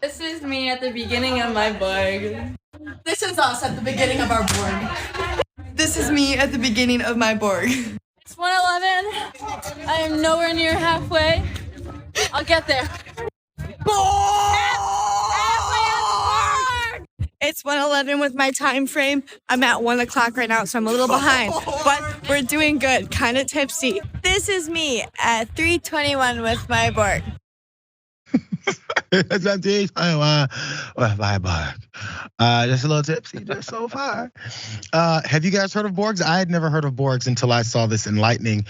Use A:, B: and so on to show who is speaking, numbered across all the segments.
A: This is me at the beginning of my Borg.
B: This is us at the beginning of our Borg.
C: This is me at the beginning of my Borg.
A: It's 1:11. I am nowhere near halfway. I'll get there.
C: It's 1:11 with my time frame. I'm at 1 o'clock right now, so I'm a little behind, but we're doing good, kind of tipsy. This is me at 3:21 with my Borg.
D: Just a little tipsy, just so far. Have you guys heard of Borgs? I had never heard of Borgs until I saw this enlightening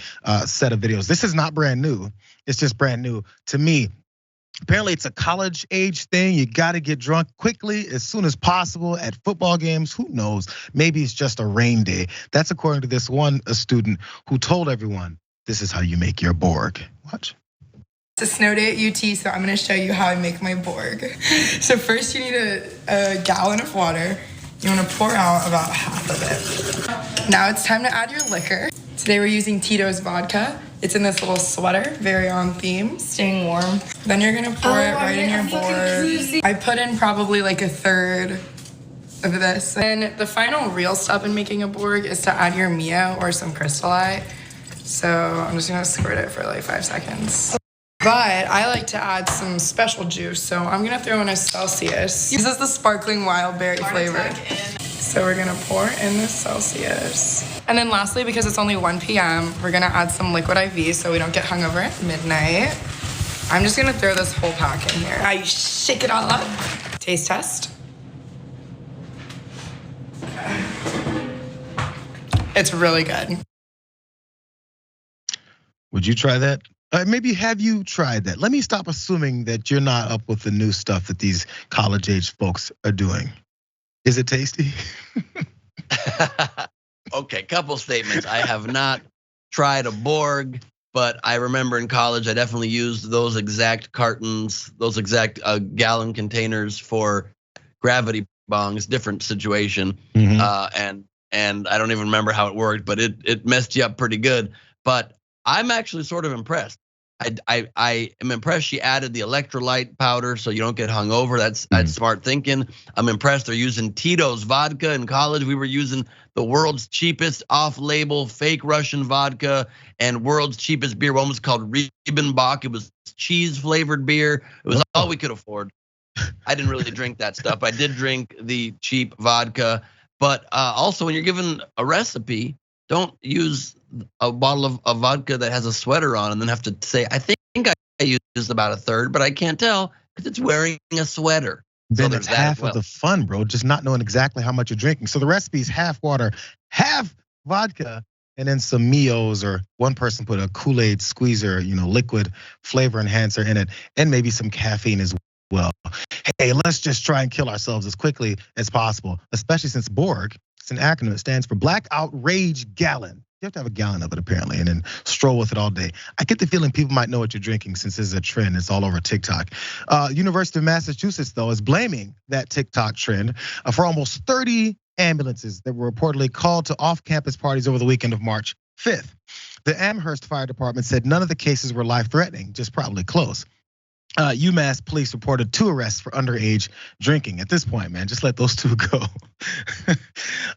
D: set of videos. This is not brand new. It's just brand new to me. Apparently it's a college age thing. You gotta get drunk quickly as soon as possible at football games. Who knows? Maybe it's just a rain day. That's according to this one student who told everyone, this is how you make your Borg. Watch.
C: It's a snow day at UT, so I'm gonna show you how I make my Borg. So first you need a gallon of water. You wanna pour out about half of it. Now it's time to add your liquor. Today we're using Tito's vodka. It's in this little sweater, very on theme, staying warm. Then you're gonna pour it right in your Borg. I put in probably like a third of this. And the final real step in making a Borg is to add your Mio or some Crystallite. So I'm just gonna squirt it for like 5 seconds. But I like to add some special juice, so I'm gonna throw in a Celsius. This is the sparkling wild berry flavor. So we're gonna pour in the Celsius. And then lastly, because it's only 1 p.m., we're gonna add some liquid IV so we don't get hungover at midnight. I'm just gonna throw this whole pack in here. I shake it all up. Taste test. It's really good.
D: Would you try that? Maybe have you tried that? Let me stop assuming that you're not up with the new stuff that these college age folks are doing. Is it tasty?
E: Okay, couple statements. I have not tried a Borg, but I remember in college I definitely used those exact cartons, those exact gallon containers for gravity bongs. Different situation, and I don't even remember how it worked, but it messed you up pretty good. But I'm actually sort of impressed. I am impressed she added the electrolyte powder so you don't get hungover. That's smart thinking. I'm impressed they're using Tito's vodka. In college, we were using the world's cheapest off-label fake Russian vodka and world's cheapest beer. One was called Riebenbach. It was cheese-flavored beer. It was all we could afford. I didn't really drink that stuff. I did drink the cheap vodka. But also, when you're given a recipe, don't use a bottle of vodka that has a sweater on and then have to say, I think I used about a third, but I can't tell because it's wearing a sweater.
D: Then it's half of the fun, bro, just not knowing exactly how much you're drinking. So the recipe is half water, half vodka, and then some Mios, or one person put a Kool-Aid squeezer, liquid flavor enhancer in it, and maybe some caffeine as well. Hey, let's just try and kill ourselves as quickly as possible, especially since Borg, it's an acronym that stands for Black Outrage Gallon. You have to have a gallon of it apparently, and then stroll with it all day. I get the feeling people might know what you're drinking since this is a trend. It's all over TikTok. University of Massachusetts, though, is blaming that TikTok trend for almost 30 ambulances that were reportedly called to off-campus parties over the weekend of March 5th. The Amherst Fire Department said none of the cases were life-threatening, just probably close. UMass Police reported 2 arrests for underage drinking. At this point, man, just let those 2 go.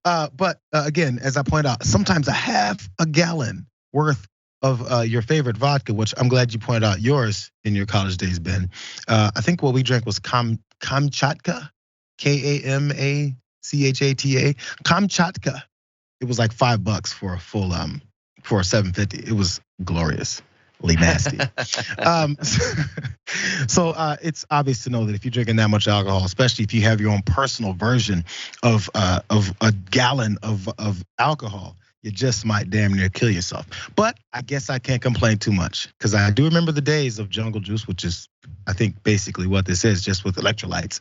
D: But again, as I point out, sometimes a half a gallon worth of your favorite vodka, which I'm glad you pointed out yours in your college days, Ben. I think what we drank was Kamchatka, Kamachata. Kamchatka. It was like $5 for a full for a 750. It was glorious. Nasty. So it's obvious to know that if you're drinking that much alcohol, especially if you have your own personal version of a gallon of alcohol, you just might damn near kill yourself. But I guess I can't complain too much because I do remember the days of jungle juice, which is I think basically what this is, just with electrolytes,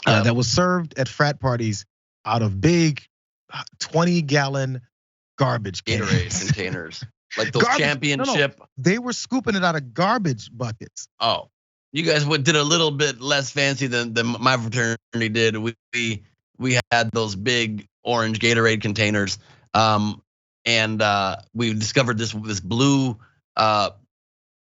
D: that was served at frat parties out of big 20-gallon garbage
E: Gatorade containers. Like those championship.
D: No. They were scooping it out of garbage buckets.
E: Oh, you guys did a little bit less fancy than my fraternity did. We had those big orange Gatorade containers, and we discovered this blue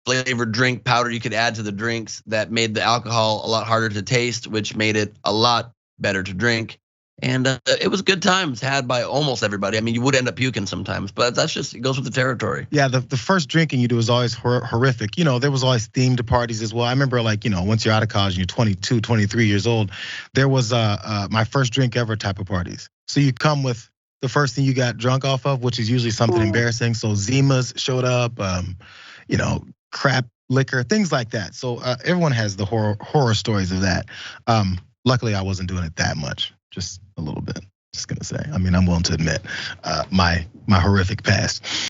E: flavored drink powder you could add to the drinks that made the alcohol a lot harder to taste, which made it a lot better to drink. And it was good times had by almost everybody. I mean, you would end up puking sometimes, but that's just, it goes with the territory.
D: Yeah, the first drinking you do was always horrific. You know, there was always themed parties as well. I remember, like, you know, once you're out of college and you're 22, 23 years old, there was my first drink ever type of parties. So you come with the first thing you got drunk off of, which is usually something embarrassing. So Zimas showed up, you know, crap liquor, things like that. So everyone has the horror stories of that. Luckily, I wasn't doing it that much. Just a little bit, just gonna say. I mean, I'm willing to admit my horrific past.